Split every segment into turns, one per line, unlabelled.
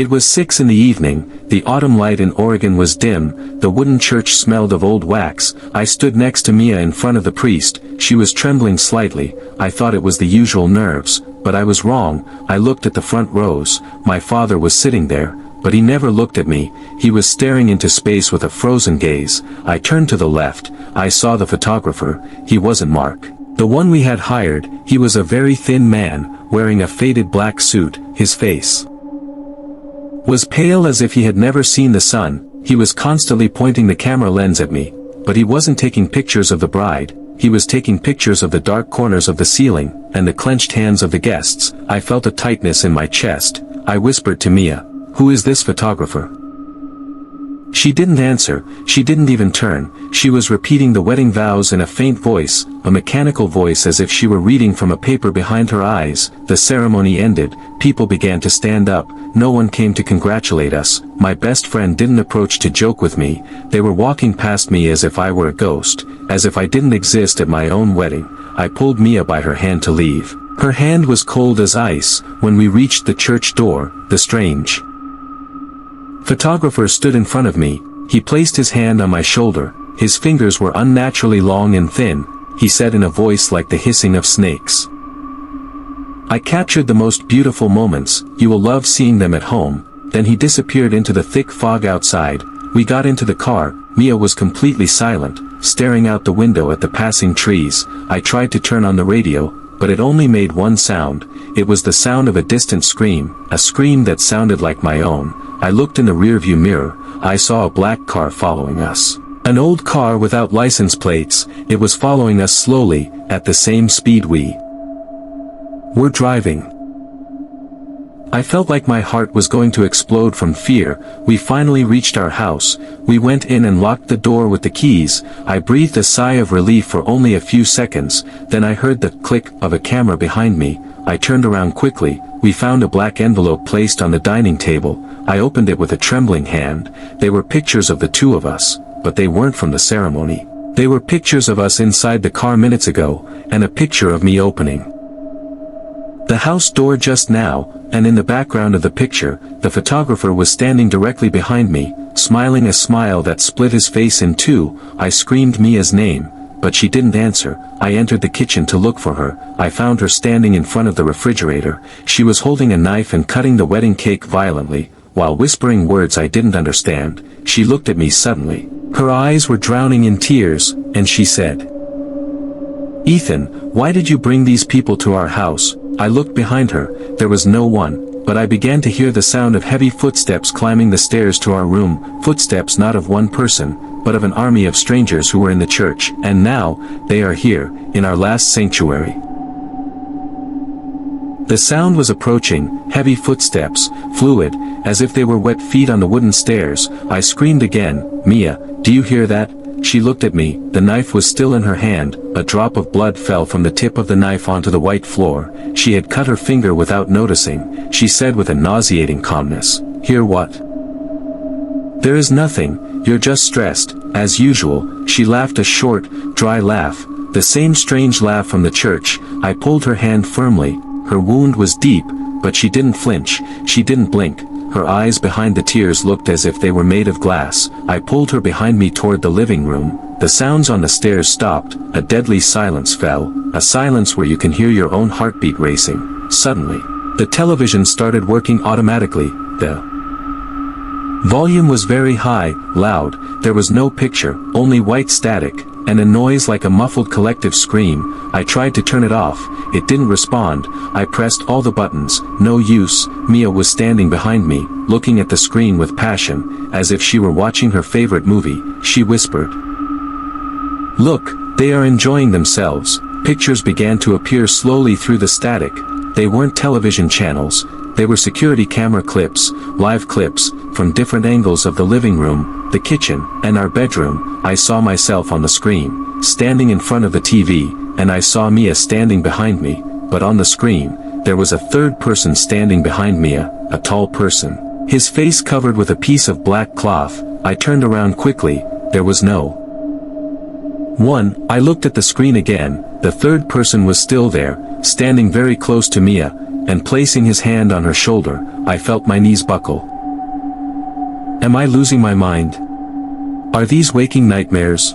It was 6 in the evening, the autumn light in Oregon was dim, the wooden church smelled of old wax. I stood next to Mia in front of the priest. She was trembling slightly. I thought it was the usual nerves, but I was wrong. I looked at the front rows. My father was sitting there, but he never looked at me. He was staring into space with a frozen gaze. I turned to the left. I saw the photographer. He wasn't Mark, the one we had hired. He was a very thin man, wearing a faded black suit. His face was pale as if he had never seen the sun. He was constantly pointing the camera lens at me, but he wasn't taking pictures of the bride. He was taking pictures of the dark corners of the ceiling, and the clenched hands of the guests. I felt a tightness in my chest. I whispered to Mia, "Who is this photographer?" She didn't answer. She didn't even turn. She was repeating the wedding vows in a faint voice, a mechanical voice, as if she were reading from a paper behind her eyes. The ceremony ended. People began to stand up. No one came to congratulate us. My best friend didn't approach to joke with me. They were walking past me as if I were a ghost, as if I didn't exist at my own wedding. I pulled Mia by her hand to leave. Her hand was cold as ice. When we reached the church door, the strange photographer stood in front of me. He placed his hand on my shoulder. His fingers were unnaturally long and thin. He said in a voice like the hissing of snakes, "I captured the most beautiful moments. You will love seeing them at home." Then he disappeared into the thick fog outside. We got into the car. Mia was completely silent, staring out the window at the passing trees. I tried to turn on the radio, but it only made one sound. It was the sound of a distant scream, a scream that sounded like my own. I looked in the rearview mirror. I saw a black car following us. An old car without license plates. It was following us slowly, at the same speed we were driving. I felt like my heart was going to explode from fear. We finally reached our house. We went in and locked the door with the keys. I breathed a sigh of relief for only a few seconds. Then I heard the click of a camera behind me. I turned around quickly. We found a black envelope placed on the dining table. I opened it with a trembling hand. They were pictures of the two of us, but they weren't from the ceremony. They were pictures of us inside the car minutes ago, and a picture of me opening the house door just now, and in the background of the picture, the photographer was standing directly behind me, smiling a smile that split his face in two. I screamed Mia's name, but she didn't answer. I entered the kitchen to look for her. I found her standing in front of the refrigerator. She was holding a knife and cutting the wedding cake violently, while whispering words I didn't understand. She looked at me suddenly. Her eyes were drowning in tears, and she said, "Ethan, why did you bring these people to our house?" I looked behind her. There was no one, but I began to hear the sound of heavy footsteps climbing the stairs to our room, footsteps not of one person, but of an army of strangers who were in the church, and now, they are here, in our last sanctuary. The sound was approaching, heavy footsteps, fluid, as if they were wet feet on the wooden stairs. I screamed again, "Mia, do you hear that?" She looked at me. The knife was still in her hand. A drop of blood fell from the tip of the knife onto the white floor. She had cut her finger without noticing. She said with a nauseating calmness, "Hear what?" "There is nothing, you're just stressed, as usual." She laughed a short, dry laugh, the same strange laugh from the church. I pulled her hand firmly. Her wound was deep, but she didn't flinch. She didn't blink. Her eyes behind the tears looked as if they were made of glass. I pulled her behind me toward the living room. The sounds on the stairs stopped. A deadly silence fell, a silence where you can hear your own heartbeat racing. Suddenly, the television started working automatically. The volume was very high, loud. There was no picture, only white static, and a noise like a muffled collective scream. I tried to turn it off. It didn't respond. I pressed all the buttons. No use. Mia was standing behind me, looking at the screen with passion, as if she were watching her favorite movie. She whispered, "Look, they are enjoying themselves." Pictures began to appear slowly through the static. They weren't television channels. They were security camera clips, live clips, from different angles of the living room, the kitchen, and our bedroom. I saw myself on the screen, standing in front of the TV, and I saw Mia standing behind me, but on the screen, there was a third person standing behind Mia, a tall person, his face covered with a piece of black cloth. I turned around quickly. There was no one. I looked at the screen again. The third person was still there, standing very close to Mia. and placing his hand on her shoulder, I felt my knees buckle. Am I losing my mind? Are these waking nightmares?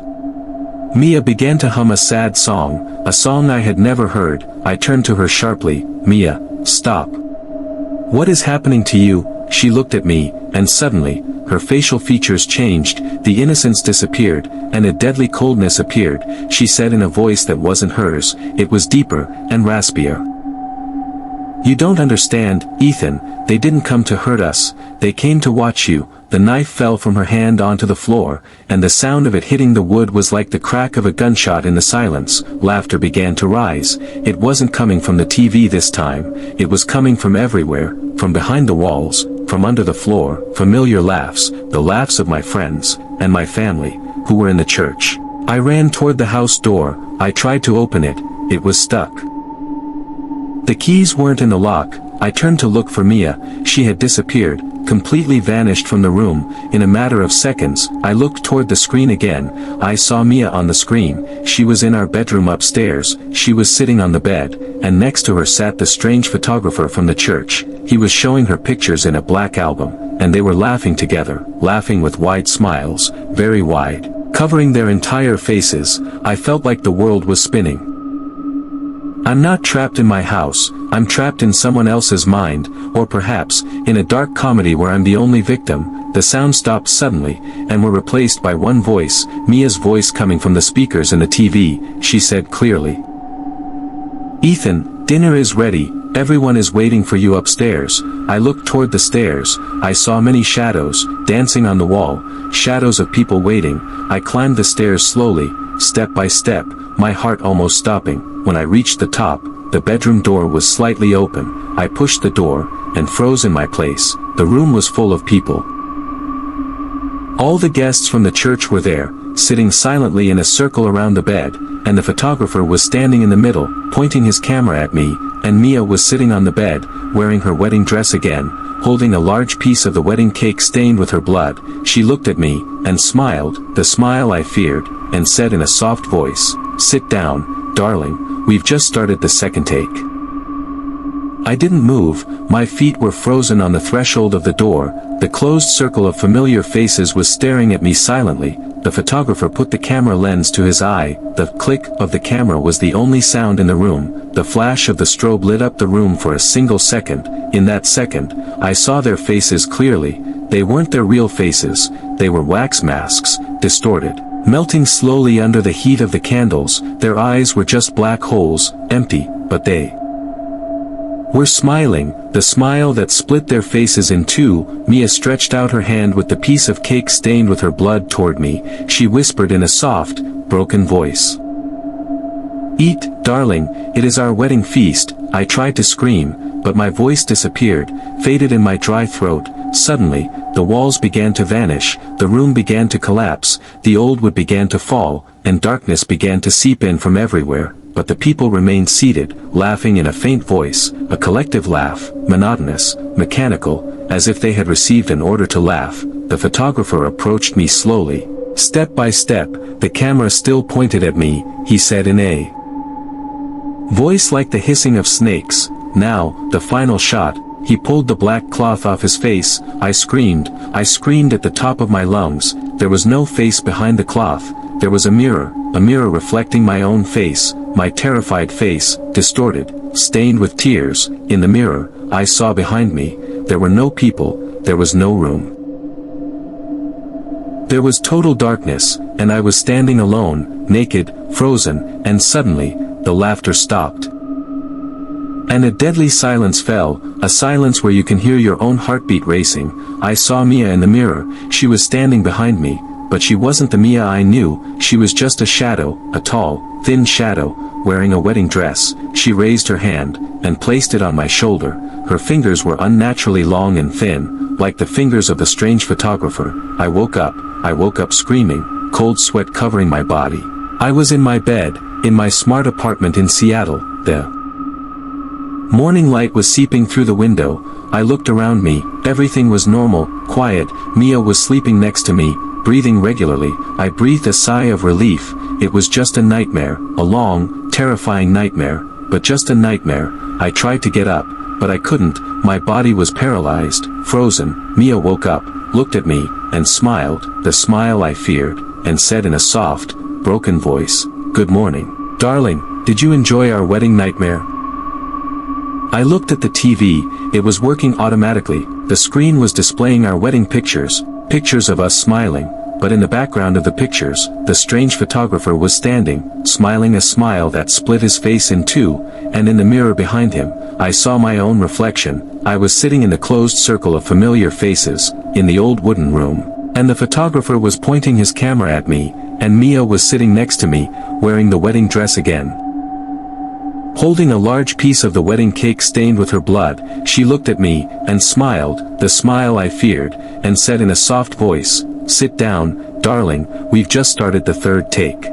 Mia began to hum a sad song, a song I had never heard. I turned to her sharply. Mia, stop. What is happening to you? She looked at me, and suddenly, her facial features changed, the innocence disappeared, and a deadly coldness appeared. She said in a voice that wasn't hers, it was deeper, and raspier. You don't understand, Ethan, they didn't come to hurt us, they came to watch you. The knife fell from her hand onto the floor, and the sound of it hitting the wood was like the crack of a gunshot in the silence. Laughter began to rise. It wasn't coming from the TV this time, it was coming from everywhere, from behind the walls, from under the floor, familiar laughs, the laughs of my friends, and my family, who were in the church. I ran toward the house door. I tried to open it, it was stuck. The keys weren't in the lock. I turned to look for Mia. She had disappeared, completely vanished from the room. In a matter of seconds, I looked toward the screen again. I saw Mia on the screen. She was in our bedroom upstairs. She was sitting on the bed, and next to her sat the strange photographer from the church. He was showing her pictures in a black album, and they were laughing together, laughing with wide smiles, very wide, covering their entire faces. I felt like the world was spinning. I'm not trapped in my house, I'm trapped in someone else's mind, or perhaps, in a dark comedy where I'm the only victim. The sound stopped suddenly, and were replaced by one voice, Mia's voice coming from the speakers in the TV. She said clearly, Ethan, dinner is ready, everyone is waiting for you upstairs. I looked toward the stairs. I saw many shadows, dancing on the wall, shadows of people waiting. I climbed the stairs slowly, step by step, my heart almost stopping. When I reached the top, the bedroom door was slightly open. I pushed the door, and froze in my place. The room was full of people. All the guests from the church were there, sitting silently in a circle around the bed, and the photographer was standing in the middle, pointing his camera at me, and Mia was sitting on the bed, wearing her wedding dress again, holding a large piece of the wedding cake stained with her blood. She looked at me, and smiled, the smile I feared, and said in a soft voice, Sit down, darling, we've just started the second take. I didn't move, my feet were frozen on the threshold of the door. The closed circle of familiar faces was staring at me silently. The photographer put the camera lens to his eye. The click of the camera was the only sound in the room. The flash of the strobe lit up the room for a single second. In that second, I saw their faces clearly. They weren't their real faces, they were wax masks, distorted, melting slowly under the heat of the candles. Their eyes were just black holes, empty, but they were smiling, the smile that split their faces in two. Mia stretched out her hand with the piece of cake stained with her blood toward me. She whispered in a soft, broken voice, Eat, darling, it is our wedding feast. I tried to scream, but my voice disappeared, faded in my dry throat. Suddenly, the walls began to vanish, the room began to collapse, the old wood began to fall, and darkness began to seep in from everywhere. But the people remained seated, laughing in a faint voice, a collective laugh, monotonous, mechanical, as if they had received an order to laugh. The photographer approached me slowly. Step by step, the camera still pointed at me. He said in a voice like the hissing of snakes, Now, the final shot. He pulled the black cloth off his face. I screamed at the top of my lungs. There was no face behind the cloth. There was a mirror reflecting my own face, my terrified face, distorted, stained with tears. In the mirror, I saw behind me, there were no people, there was no room. There was total darkness, and I was standing alone, naked, frozen, and suddenly, the laughter stopped. And a deadly silence fell, a silence where you can hear your own heartbeat racing. I saw Mia in the mirror. She was standing behind me, but she wasn't the Mia I knew. She was just a shadow, a tall, thin shadow, wearing a wedding dress. She raised her hand, and placed it on my shoulder. Her fingers were unnaturally long and thin, like the fingers of the strange photographer. I woke up screaming, cold sweat covering my body. I was in my bed, in my smart apartment in Seattle. The morning light was seeping through the window. I looked around me. Everything was normal, quiet. Mia was sleeping next to me, breathing regularly. I breathed a sigh of relief. It was just a nightmare, a long, terrifying nightmare, but just a nightmare. I tried to get up. but I couldn't, my body was paralyzed, frozen. Mia woke up, looked at me, and smiled, the smile I feared, and said in a soft, broken voice, "Good morning. Darling, did you enjoy our wedding nightmare?" I looked at the TV, it was working automatically, the screen was displaying our wedding pictures, pictures of us smiling, but in the background of the pictures, the strange photographer was standing, smiling a smile that split his face in two, and in the mirror behind him, I saw my own reflection. I was sitting in the closed circle of familiar faces, in the old wooden room, and the photographer was pointing his camera at me, and Mia was sitting next to me, wearing the wedding dress again. Holding a large piece of the wedding cake stained with her blood, she looked at me, and smiled, the smile I feared, and said in a soft voice, "Sit down, darling, we've just started the third take."